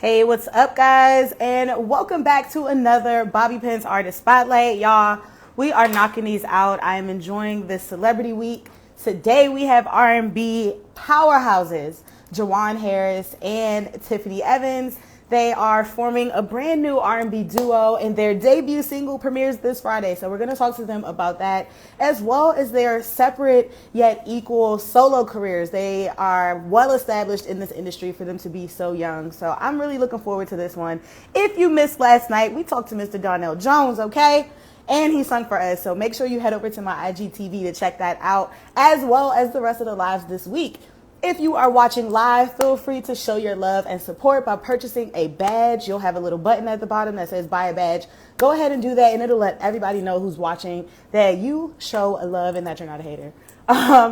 Hey, what's up, guys? And welcome back to another Bobby Pins Artist Spotlight. Y'all, we are knocking these out. I am enjoying this Celebrity Week. Today we have R&B powerhouses, Jawan Harris and Tiffany Evans. They are forming a brand new R&B duo, and their debut single premieres this Friday. So we're going to talk to them about that, as well as their separate yet equal solo careers. They are well established in this industry for them to be so young. So I'm really looking forward to this one. If you missed last night, we talked to Mr. Darnell Jones, okay? And he sung for us. So make sure you head over to my IGTV to check that out, as well as the rest of the lives this week. If you are watching live, feel free to show your love and support by purchasing a badge. You'll have a little button at the bottom that says buy a badge. Go ahead and do that, and it'll let everybody know who's watching that you show a love and that you're not a hater.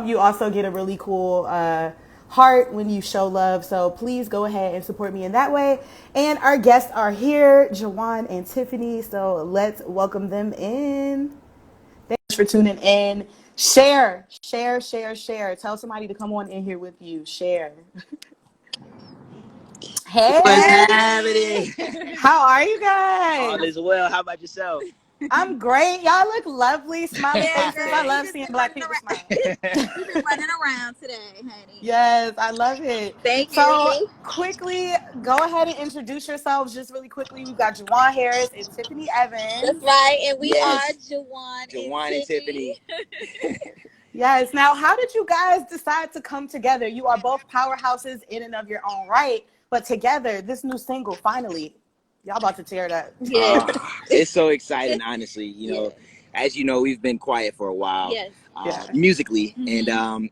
You also get a really cool heart when you show love. So please go ahead and support me in that way. And our guests are here, Jawan and Tiffany. So let's welcome them in. Thanks for tuning in. Share. Tell somebody to come on in here with you. Share. What's Hey, happening? how are you guys? All is well. How about yourself? I'm great. Y'all look lovely, smiling Yeah, faces. girl, I you love just seeing been black running people smile. around. You've been running around today, honey. Yes, I love it. Thank So you. quickly, go ahead and introduce yourselves just really quickly. We've got Jawan Harris and Tiffany That's Evans. right, and we are Yes, Jawan and Jawan and Tiffany. Tiffany. Yes. Now, how did you guys decide to come together? You are both powerhouses in and of your own right, but together, this new single, finally, y'all about to tear it up. Yes, It's so exciting, honestly. yes, As you know, we've been quiet for a while, yes. Yeah. musically, and Mhm.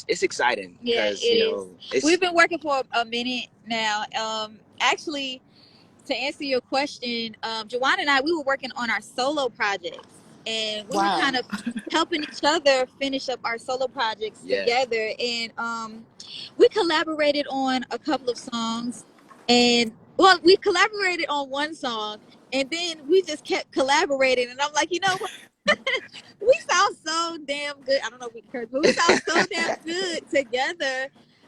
it's exciting Yeah, it because is. it's We've been working for a minute now. Actually, to answer your question, Jawan and I, we were working on our solo projects, and we were Wow. kind of helping each other finish up our solo projects yeah, together. And we collaborated on a couple of songs, and well, we collaborated on one song, and then we just kept collaborating. And I'm like, you know what? We sound so damn good. I don't know if we curse, but we sound so damn good together.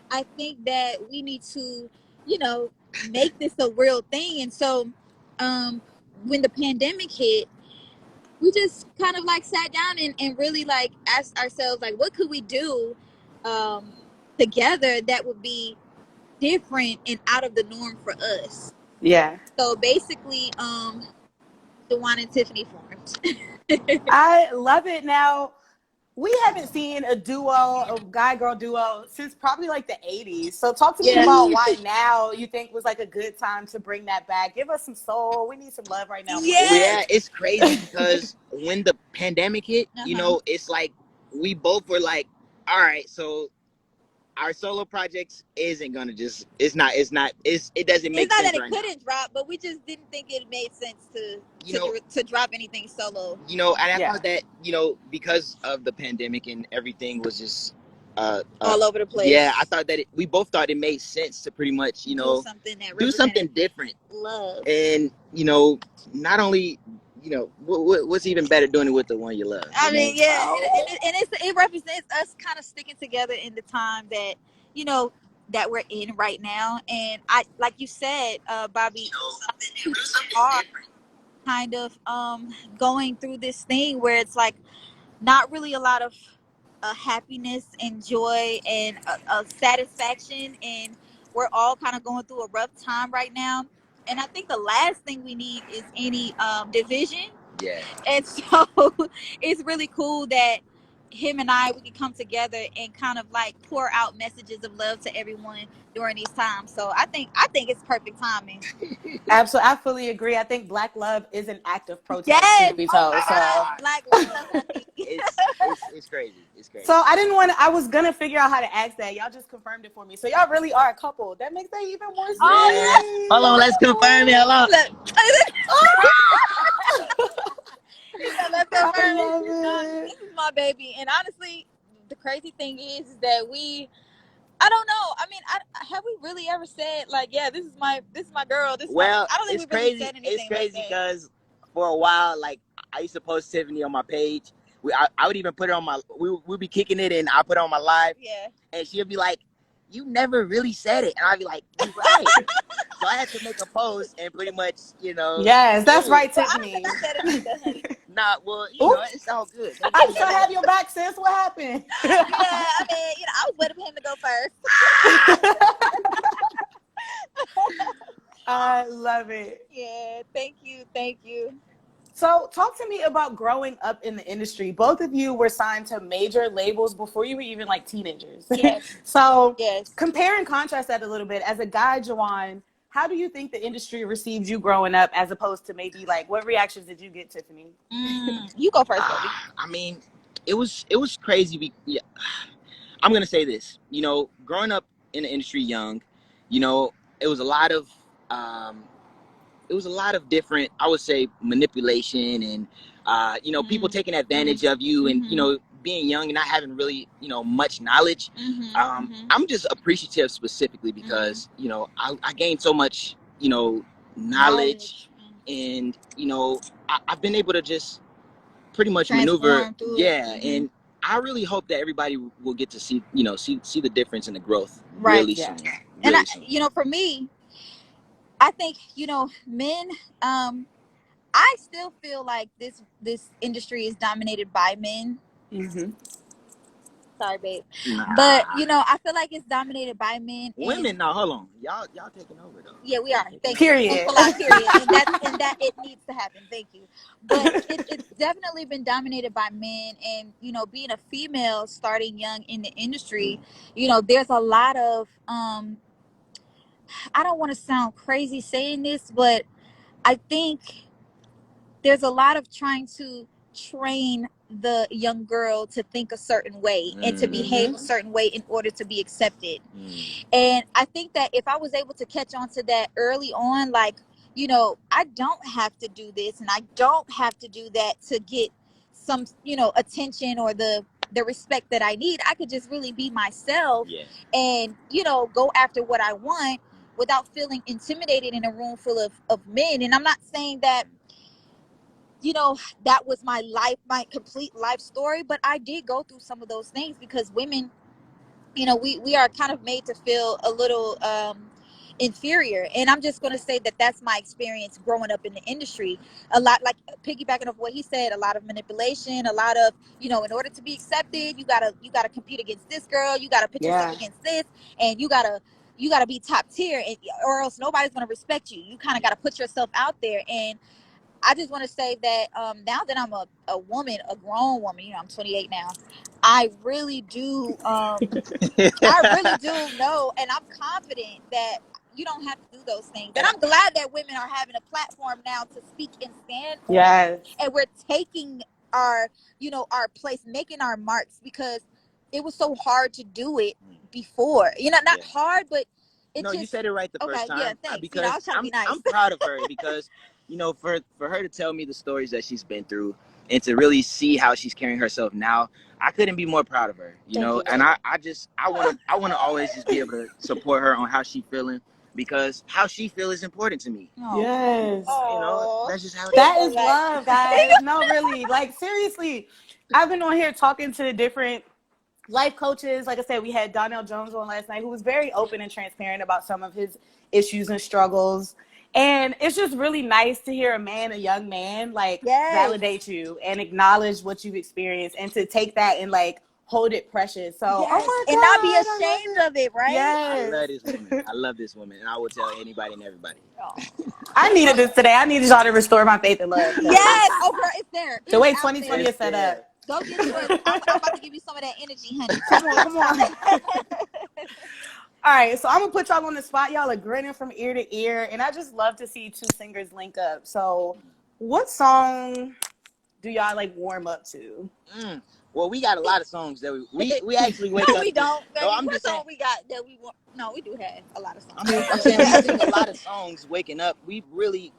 I think that we need to, you know, make this a real thing. And so, um, when the pandemic hit, we just kind of like sat down and really like asked ourselves, like, what could we do, um, together that would be different and out of the norm for us? Yeah. So basically, Dewan and Tiffany formed. I love it. Now, we haven't seen a duo, a guy girl duo, since probably like the 80s. So, talk to me Yeah. about why now you think was like a good time to bring that back. Give us some soul. We need some love right now, please. Yes. yeah, it's crazy because when the pandemic hit, Uh-huh. it's like we both were like, all right, so our solo projects isn't gonna just it doesn't It's make not that sense it right now. couldn't drop, but we just didn't think it made sense You know, to drop anything solo and I Yeah. thought that, because of the pandemic and everything was just, all over the place. yeah, I thought that we both thought it made sense to pretty much, Do something that do something represented different. love. And, not only, what's even better doing it with the one you love. I mean, yeah, Oh. it represents us kind of sticking together in the time that you know that we're in right now. And I, like you said, Bobby, people are kind of going through this thing where it's like not really a lot of happiness and joy and satisfaction, and we're all kind of going through a rough time right now. And I think the last thing we need is any division. Yeah. And so it's really cool that him and I, we can come together and kind of like pour out messages of love to everyone during these times. So I think it's perfect timing. Absolutely. I fully agree. I think Black love is an act of protest, Yes. truth be Oh told. my So, God. Black love, honey. It's crazy. It's crazy. so I didn't want to, I was going to figure out how to ask that. Y'all just confirmed it for me. So, y'all really are a couple. That makes that even more Oh Yeah. Hold on, let's confirm it. Hold on. yeah. sweet. He said, let's I confirm it. love No, it. this is my baby. And honestly, the crazy thing is that I don't know. I mean, have we really ever said like, yeah, this is my girl. This is my. Well, I don't think it's we really crazy. said It's anything like crazy that. because for a while, like, I used to post Tiffany on my page. I would even put it on my. We'd be kicking it, and I put it on my live, Yeah. and she'd be like, "You never really said it," and I'd be like, "You're right." So I had to make a post and pretty much, Yes, that's ooh, right, Well, I don't think Tiffany. I said it either, honey. nah, well, Oops. it's all good. They I you still know have your back, sis. What happened? Yeah, I mean, I was waiting for him to go first. I love it. Yeah, thank you, thank you. So, talk to me about growing up in the industry. Both of you were signed to major labels before you were even like teenagers. Yes, So, yes. compare and contrast that a little bit. As a guy, Jawan, how do you think the industry received you growing up as opposed to maybe like what reactions did you get, Tiffany? You go first, baby. I mean, it was crazy. Yeah, I'm gonna say this. Growing up in the industry young, you know, it was a lot of um, it was a lot of different, I would say, manipulation and people taking advantage of you, and being young and not having really much knowledge. I'm just appreciative specifically because I gained so much knowledge, and I've been able to just pretty much maneuver. Transform through it. Yeah, and I really hope that everybody will get to see the difference in the growth Right. really Yeah. soon. And Really soon. for me, I think men. I still feel like this industry is dominated by men. Mm-hmm. Sorry, babe. Nah. But I feel like it's dominated by men. And Women, no, hold on. Y'all taking over though. yeah, we Y'all are. taking Thank over. you. Thanks Period. a lot. Period. And that it needs to happen. Thank you. But it's definitely been dominated by men. And being a female starting young in the industry, there's a lot of I don't want to sound crazy saying this, but I think there's a lot of trying to train the young girl to think a certain way and to behave a certain way in order to be accepted. And I think that if I was able to catch on to that early on, like, I don't have to do this and I don't have to do that to get some, attention or the respect that I need. I could just really be myself. Yeah. And, go after what I want without feeling intimidated in a room full of men. And I'm not saying that that was my complete life story, but I did go through some of those things because women, we are kind of made to feel a little inferior. And I'm just going to say that that's my experience growing up in the industry. A lot, like piggybacking off what he said, a lot of manipulation, a lot of, in order to be accepted, you gotta compete against this girl, you gotta put yourself against this, and you gotta be top tier, or else nobody's going to respect you. You kind of got to put yourself out there. And I just want to say that now that I'm a woman, a grown woman, I'm 28 now. I really do, I really do know, and I'm confident that you don't have to do those things. And I'm glad that women are having a platform now to speak and stand on, Yes. and we're taking our, our place, making our marks, because it was so hard to do it before. Not hard, but You said it right the first time. Yeah, thanks. I Because was trying to be nice. I'm proud of her because for her to tell me the stories that she's been through and to really see how she's carrying herself now, I couldn't be more proud of her. Thank you. And I want to always just be able to support her on how she's feeling, because how she feels is important to me. Oh. Yes. That's just how it That is. is love, guys. No, really. Like, seriously. I've been on here talking to different life coaches. Like I said, we had Donnell Jones on last night, who was very open and transparent about some of his issues and struggles. And it's just really nice to hear a young man, like, validate you and acknowledge what you've experienced, and to take that and like hold it precious. So, oh my and God, not be ashamed of it, right? Yes. I love this woman. I love this woman, and I will tell anybody and everybody. I needed this today. I needed y'all to restore my faith and love. Yes. Oh, girl, it's there. The way It's out 2020 there. is set up. Go get you I'm about to give you some of that energy, honey. Come on. All right, so I'm gonna put y'all on the spot. Y'all are grinning from ear to ear, and I just love to see two singers link up. So, what song do y'all like warm up to? Well, we got a lot of songs that we actually wake up. We don't. No, I'm what just song saying. we got that we want? No, we do have a lot of songs. I'm saying we sing a lot of songs waking up. We really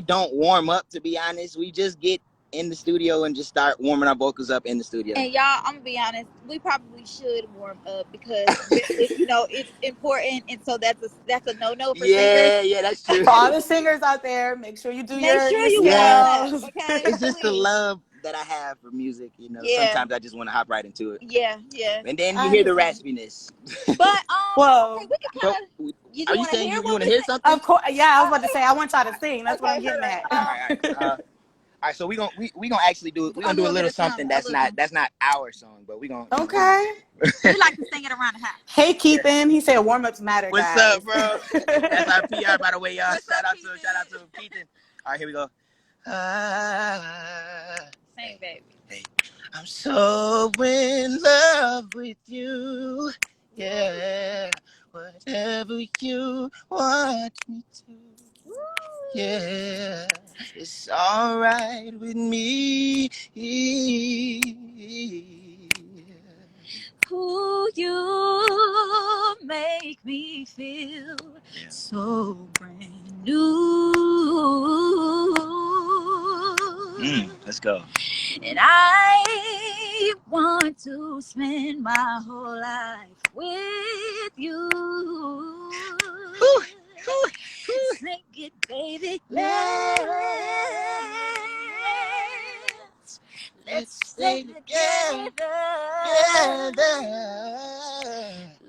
don't warm up, to be honest. We just get in the studio and just start warming our vocals up in the studio. And y'all, I'm gonna be honest, we probably should warm up because it's important, and so that's a no for singers. Yeah, that's true. For all the singers out there, make sure you do Make sure you your warm up, scales. okay? It's just the love that I have for music. You know, Yeah. sometimes I just want to hop right into it. Yeah. And then I you hear the understand. raspiness. But Well, okay, we could kind of. Are you want to saying hear you what want to we hear say? something? of course, yeah. I was about to say I want y'all to sing. That's what Okay, I'm getting hold at. on. All right. All right. So we gonna actually do it. We're gonna do a little something that's not our song, but we gonna. Okay. We like to sing it around the house. Hey, Keithan. He said warm-ups matter, What's guys. up, bro? That's our PR, by the way, y'all. What's Shout up, out to Keithan. All right, here we go. Sing, baby. Hey, I'm so in love with you. Yeah, whatever you want me to. Yeah, it's all right with me. Ooh, you make me feel so brand new. Let's go. And I want to spend my whole life with you. Sing it, baby. Let's stay together.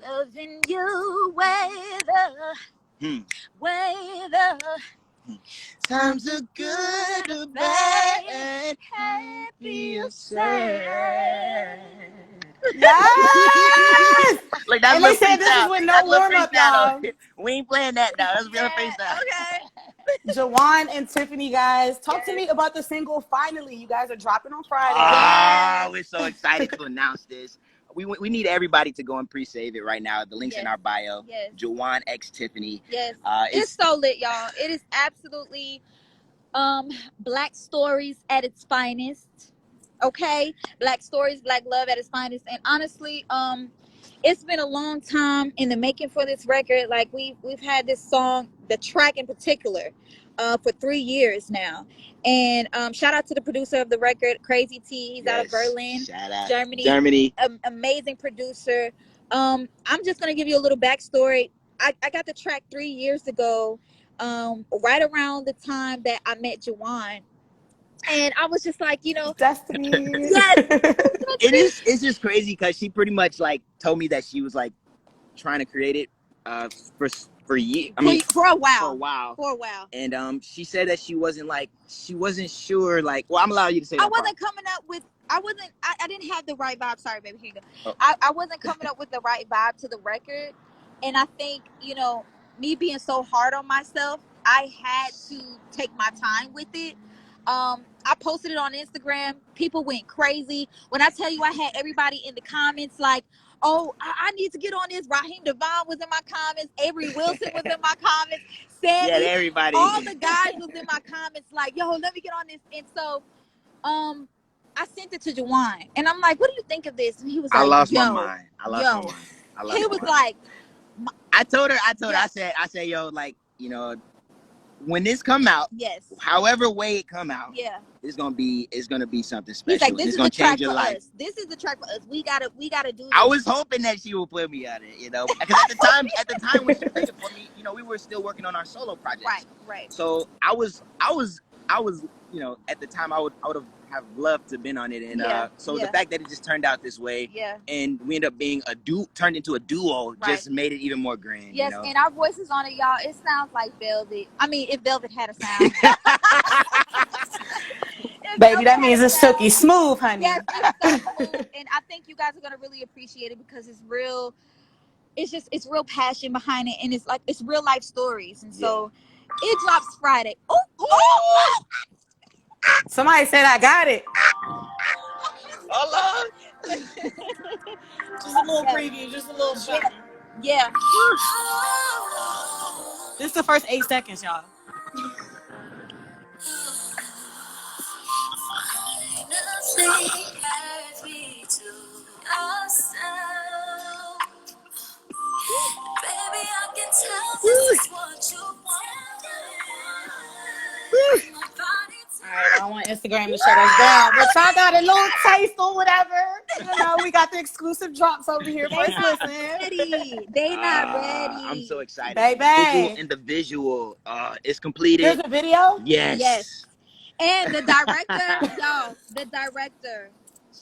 Loving you whether times are good or bad, happy or sad. Yes. Like that's And a they little said this is freestyle. with no That's a little warm-up, y'all. freestyle. We ain't playing that now. That's real freestyle. Okay. Jawan and Tiffany, guys, talk to me about the single. Finally, you guys are dropping on Friday. Ah, we're so excited to announce this. We need everybody to go and pre-save it right now. The link's in our bio. Yes. Jawan X Tiffany. Yes. It's so lit, y'all. It is absolutely Black stories at its finest. Okay? Black stories, Black love at its finest. And honestly, it's been a long time in the making for this record. Like we've had this song, the track in particular, for 3 years now. And shout out to the producer of the record, Crazy T. He's out of Berlin, shout out. Germany. Amazing producer. I'm just gonna give you a little backstory. I got the track 3 years ago, right around the time that I met Jawan. And I was just like, Destiny. yes. It's just crazy because she pretty much like told me that she was like trying to create it for years. I mean, for a while. And she said that she wasn't sure. Like, well, I'm allowing you to say that. I didn't have the right vibe. Sorry, baby. Here you go. Oh. I wasn't coming up with the right vibe to the record. And I think, me being so hard on myself, I had to take my time with it. I posted it on Instagram. People went crazy. When I tell you, I had everybody in the comments like, oh, I need to get on this. Raheem Devon was in my comments. Avery Wilson was in my comments. Sandy, everybody. all the guys was in my comments like, yo, let me get on this. And so, I sent it to Jawan, and I'm like, what do you think of this? And he was like, I lost my mind. He was like, I told her, I said, yo, like, when this come out, however way it come out, it's gonna be something special. He's like, this it's is gonna the track change your for life. us. This is the track for us. We gotta do this. I was hoping that she would put me on it, because at the time when she played it for me, we were still working on our solo projects. Right. So I was, at the time I would have loved to have been on it, and the fact that it just turned out this way, and we ended up being turned into a duo, just made it even more grand. Yes, and our voices on it, y'all. It sounds like Velvet. I mean, if Velvet had a sound. Baby, that means it's silky smooth, honey. Yes, it's so smooth, and I think you guys are gonna really appreciate it because it's real. It's real passion behind it, and it's real life stories, and so it drops Friday. Oh! Somebody said I got it. Hold on. Just a little preview, just a little something. Yeah. This is the first 8 seconds, y'all. Baby, I can tell this is what you want. All right, I don't want Instagram to shut us down, but y'all got a little taste or whatever. We got the exclusive drops over here. First listen. They not ready. I'm so excited. Baby. The visual, it's completed. There's a video? Yes. And the director, y'all, the director.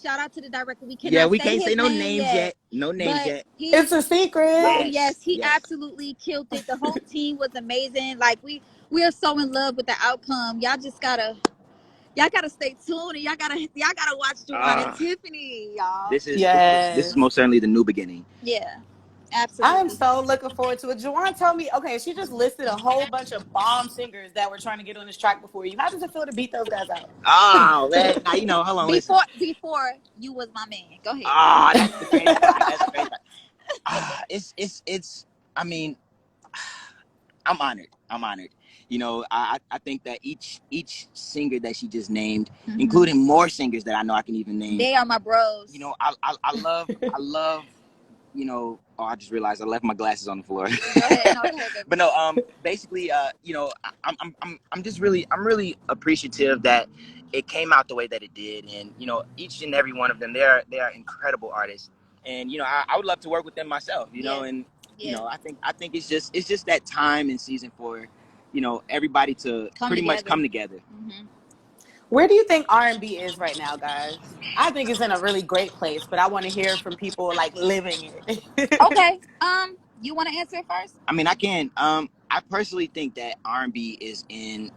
Shout out to the director. We Yeah, cannot we say can't say his no name names yet, yet. No names but yet. he, It's a secret. oh Yes, yes, he yes. absolutely killed it. The whole team was amazing. Like we are so in love with the outcome. Y'all gotta stay tuned, and y'all gotta watch Juwan and Ah, Tiffany, y'all. this is Yes. most certainly the new beginning. Yeah, I am absolutely. so looking forward to it. Juwan told me, okay, she just listed a whole bunch of bomb singers that were trying to get on this track before you. How does it feel to beat those guys out? Oh man, now hold on, listen. Before you was my man. Go ahead. Ah, that's the crazy part. That's the crazy part. It's. I mean, I'm honored. I'm honored. I think that each singer that she just named, including more singers that I know I can even name. They are my bros. I love. Oh, I just realized I left my glasses on the floor. Go ahead. No, go ahead, baby. But no, basically, I'm really appreciative that it came out the way that it did, and each and every one of them, they are incredible artists, and I would love to work with them myself, and I think it's just that time and season for, everybody to pretty much come together. Mm-hmm. Where do you think R&B is right now, guys? I think it's in a really great place, but I want to hear from people like living it. Okay. You want to answer it first? I mean, I can. I personally think that R&B it's in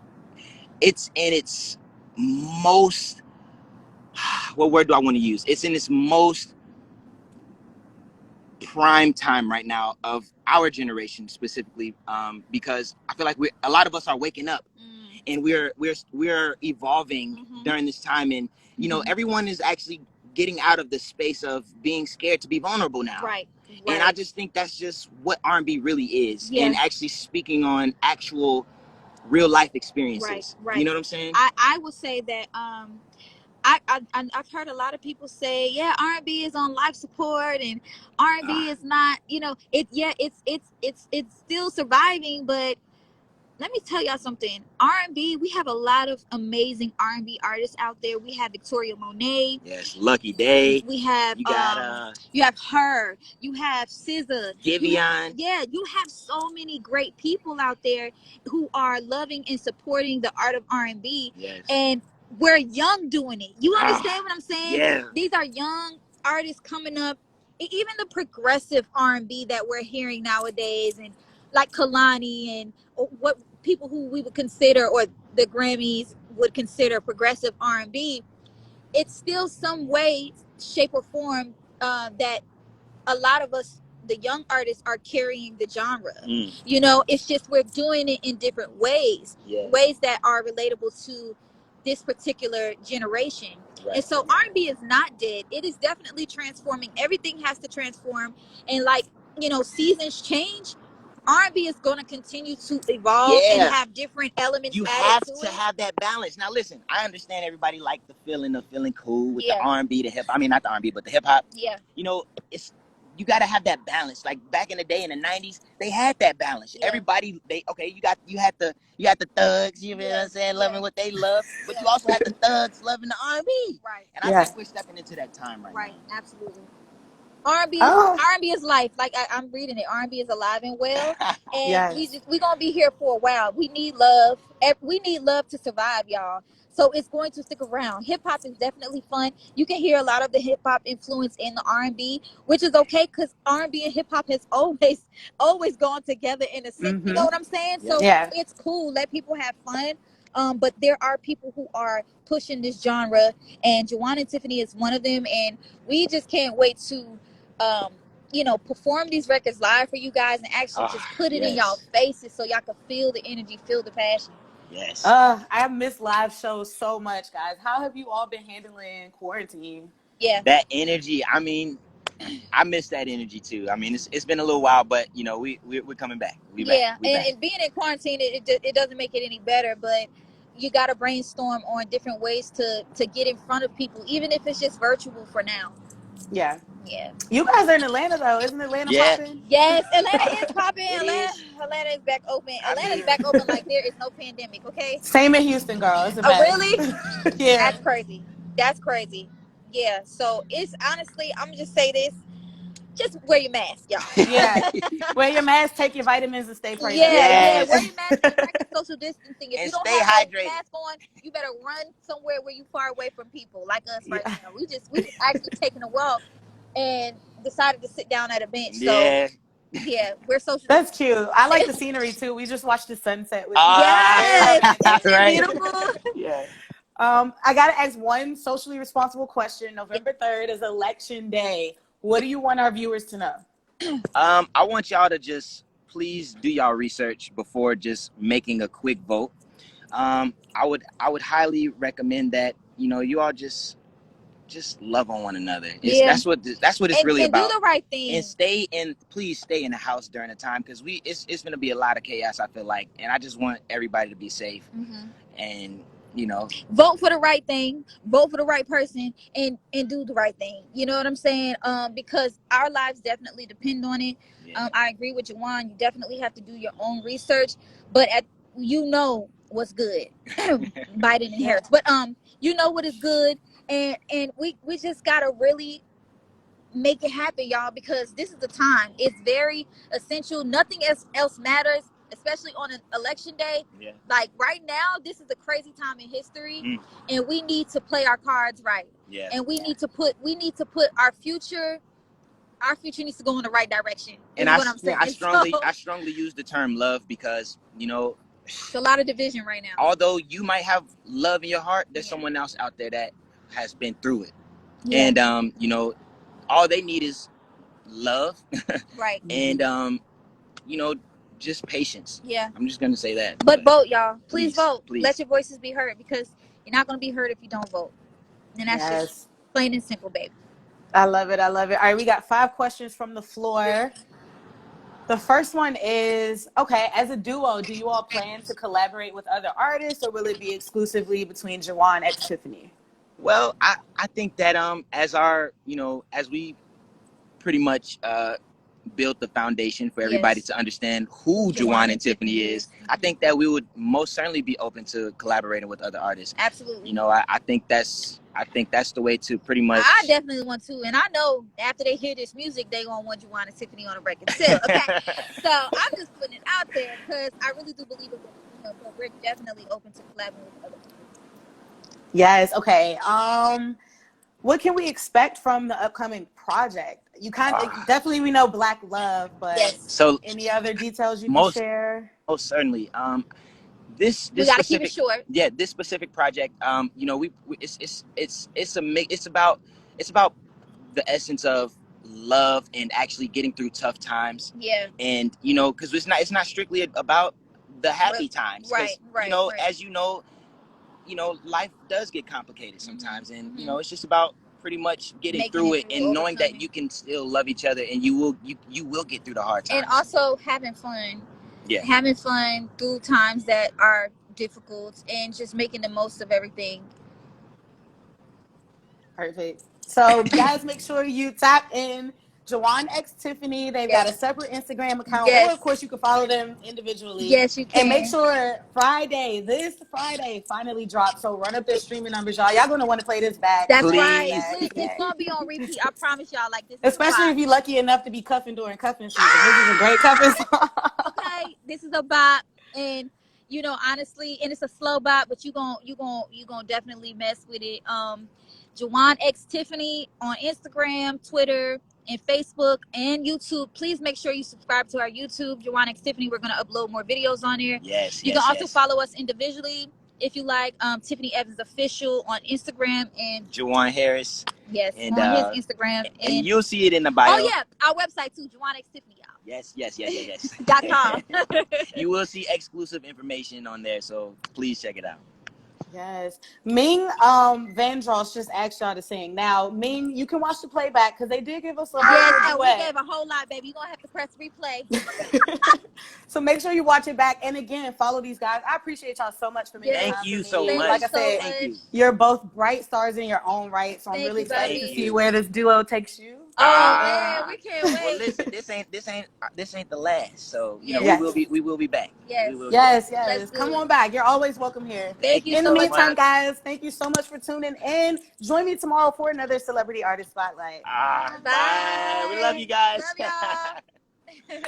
its most. What word do I want to use? It's in its most prime time right now of our generation specifically, because I feel like a lot of us are waking up, and we're evolving during this time, and everyone is actually getting out of the space of being scared to be vulnerable now. Right. And I just think that's just what R&B really is, and actually speaking on actual real life experiences. Right. You know what I'm saying? I will say that I've heard a lot of people say, yeah, R&B is on life support, and R&B is not, it. Yeah, it's still surviving, but let me tell y'all something. R&B, we have a lot of amazing R&B artists out there. We have Victoria Monet. Yes, Lucky Day. We have you have her. You have SZA. Giveon. You have so many great people out there who are loving and supporting the art of R&B. Yes. And we're young doing it. You understand what I'm saying? Yeah. These are young artists coming up. Even the progressive R&B that we're hearing nowadays, and like Kalani, and what people who we would consider, or the Grammys would consider, progressive R&B, it's still some way, shape, or form that a lot of us, the young artists, are carrying the genre. It's just we're doing it in different ways, ways that are relatable to this particular generation. Right. And so R&B is not dead. It is definitely transforming. Everything has to transform, and seasons change. R&B is going to continue to evolve and have different elements. You have to have that balance. Now, listen, I understand everybody like the feeling of feeling cool with the R&B, the hip. I mean, not the R&B, but the hip hop. Yeah. It's you got to have that balance. Like back in the day in the '90s, they had that balance. Yeah. Everybody, you had the thugs. You know what I'm saying, loving what they love, but you also had the thugs loving the R&B. Right. And I think we're stepping into that time right now. Right. Absolutely. R&B is life. Like I'm reading it. R&B is alive and well, and we gonna be here for a while. We need love. We need love to survive, y'all. So it's going to stick around. Hip hop is definitely fun. You can hear a lot of the hip hop influence in the R&B, which is okay, because R&B and hip hop has always gone together in a sense. You know what I'm saying? So it's cool. Let people have fun. But there are people who are pushing this genre, and Juwan and Tiffany is one of them, and we just can't wait to perform these records live for you guys, and actually just put it in y'all faces so y'all can feel the energy, feel the passion. Yes. I miss live shows so much, guys. How have you all been handling quarantine? Yeah. That energy, I mean, I miss that energy too. I mean, it's been a little while, but we're coming back. Back. And being in quarantine, it doesn't make it any better, but you got to brainstorm on different ways to get in front of people, even if it's just virtual for now. Yeah. Yeah. You guys are in Atlanta though, isn't Atlanta popping? Yes, Atlanta is popping. Atlanta is back open. Atlanta's back open like there is no pandemic. Okay. Same in Houston, girl. It's a mess. Really? Yeah. That's crazy. Yeah. So it's honestly, I'm gonna just say this: just wear your mask, y'all. Yeah. Wear your mask, take your vitamins, and stay prayed up. Yeah. Wear your mask and practice social distancing. If And you don't stay have no hydrated. mask on, you better run somewhere where you far away from people, like us right Yeah. now. We just actually taking a walk and decided to sit down at a bench. So Yeah. yeah, we're social That's distancing. cute. I like the scenery too. We just watched the sunset with people. Very Yes, romantic. isn't it Right. beautiful? Yeah. I gotta ask one socially responsible question. Yeah. November 3rd is election day. What do you want our viewers to know? I want y'all to just please do y'all research before just making a quick vote. I would highly recommend that you all just love on one another. Yeah. That's what it's really And do about. the right thing. And please stay in the house during the time, because it's gonna be a lot of chaos, I feel like, and I just want everybody to be safe. Mm-hmm. And vote for the right thing, vote for the right person, and do the right thing. You know what I'm saying? Because our lives definitely depend on it. yeah. I agree with Jawan. You definitely have to do your own research, but what's good. Biden and Harris, but you know what is good, and we just gotta really make it happen, y'all, because this is the time. It's very essential. Nothing else matters, especially on an election day. Yeah. Like right now, this is a crazy time in history, and we need to play our cards right. Yeah. And we need to put our future. Our future needs to go in the right direction. And Is what I'm saying. I strongly use the term love, because it's a lot of division right now. although you might have love in your heart, there's someone else out there that has been through it. Yeah. And all they need is love. Right. And just patience. Yeah. I'm just gonna say that. But vote, y'all. Please vote. Please. Let your voices be heard, because you're not going to be heard if you don't vote. And that's just plain and simple, baby. I love it. I love it. All right, we got 5 questions from the floor. The first one is, okay, as a duo, do you all plan to collaborate with other artists, or will it be exclusively between Jawan x Tiffany? Well, I think that as we pretty much built the foundation for everybody to understand who Jawan and Tiffany is, I think that we would most certainly be open to collaborating with other artists. Absolutely. I think that's the way to pretty much. I definitely want to, and I know after they hear this music, they gonna want Jawan and Tiffany on a record too. Okay, so I'm just putting it out there because I really do believe it. But we're definitely open to collaborating with other people. Yes. Okay. What can we expect from the upcoming project? You definitely we know Black Love, but so any other details you can share? Most certainly. This we gotta keep it short. Yeah, this specific project. It's about the essence of love and actually getting through tough times. Yeah. And because it's not strictly about the happy times. Right. As life does get complicated sometimes, and it's just about pretty much getting through it and knowing that you can still love each other, and you will get through the hard times. And also having fun. Yeah. Having fun through times that are difficult, and just making the most of everything. Perfect. So guys, make sure you tap in Jawan x Tiffany. They've got a separate Instagram account, or of course you can follow them individually. Yes, you can. And make sure this Friday finally drops. So run up their streaming numbers, y'all. Y'all gonna want to play this back. That's right. It's gonna be on repeat. I promise y'all. Like this. Especially if you're lucky enough to be cuffing during cuffing season. This is a great cuffing song. Okay, this is a bop, and honestly, and it's a slow bop, but you gonna definitely mess with it. Jawan x Tiffany on Instagram, Twitter, and Facebook, and YouTube. Please make sure you subscribe to our YouTube, Jawan x Tiffany. We're gonna upload more videos on there. Yes. You can also follow us individually if you like. Tiffany Evans Official on Instagram, and Jawan Harris. Yes, and on his Instagram, and you'll see it in the bio. Oh yeah, our website too, Jawan x Tiffany, y'all. Yes. .com. You will see exclusive information on there, so please check it out. Yes. Ming Vandross just asked y'all to sing. Now, Ming, you can watch the playback because they did give us a whole we gave a whole lot, baby. You're going to have to press replay. So make sure you watch it back. And again, follow these guys. I appreciate y'all so much for making time Thank you for so me. much. Like I said, thank you. You're both bright stars in your own right. So I'm really excited to see where this duo takes you. Oh man, we can't wait. Well, listen, this ain't the last. So we will be back. Yes. Come on back. You're always welcome here. Thank you. In the meantime, guys, thank you so much for tuning in. Join me tomorrow for another Celebrity Artist Spotlight. Bye. We love you guys. Love y'all.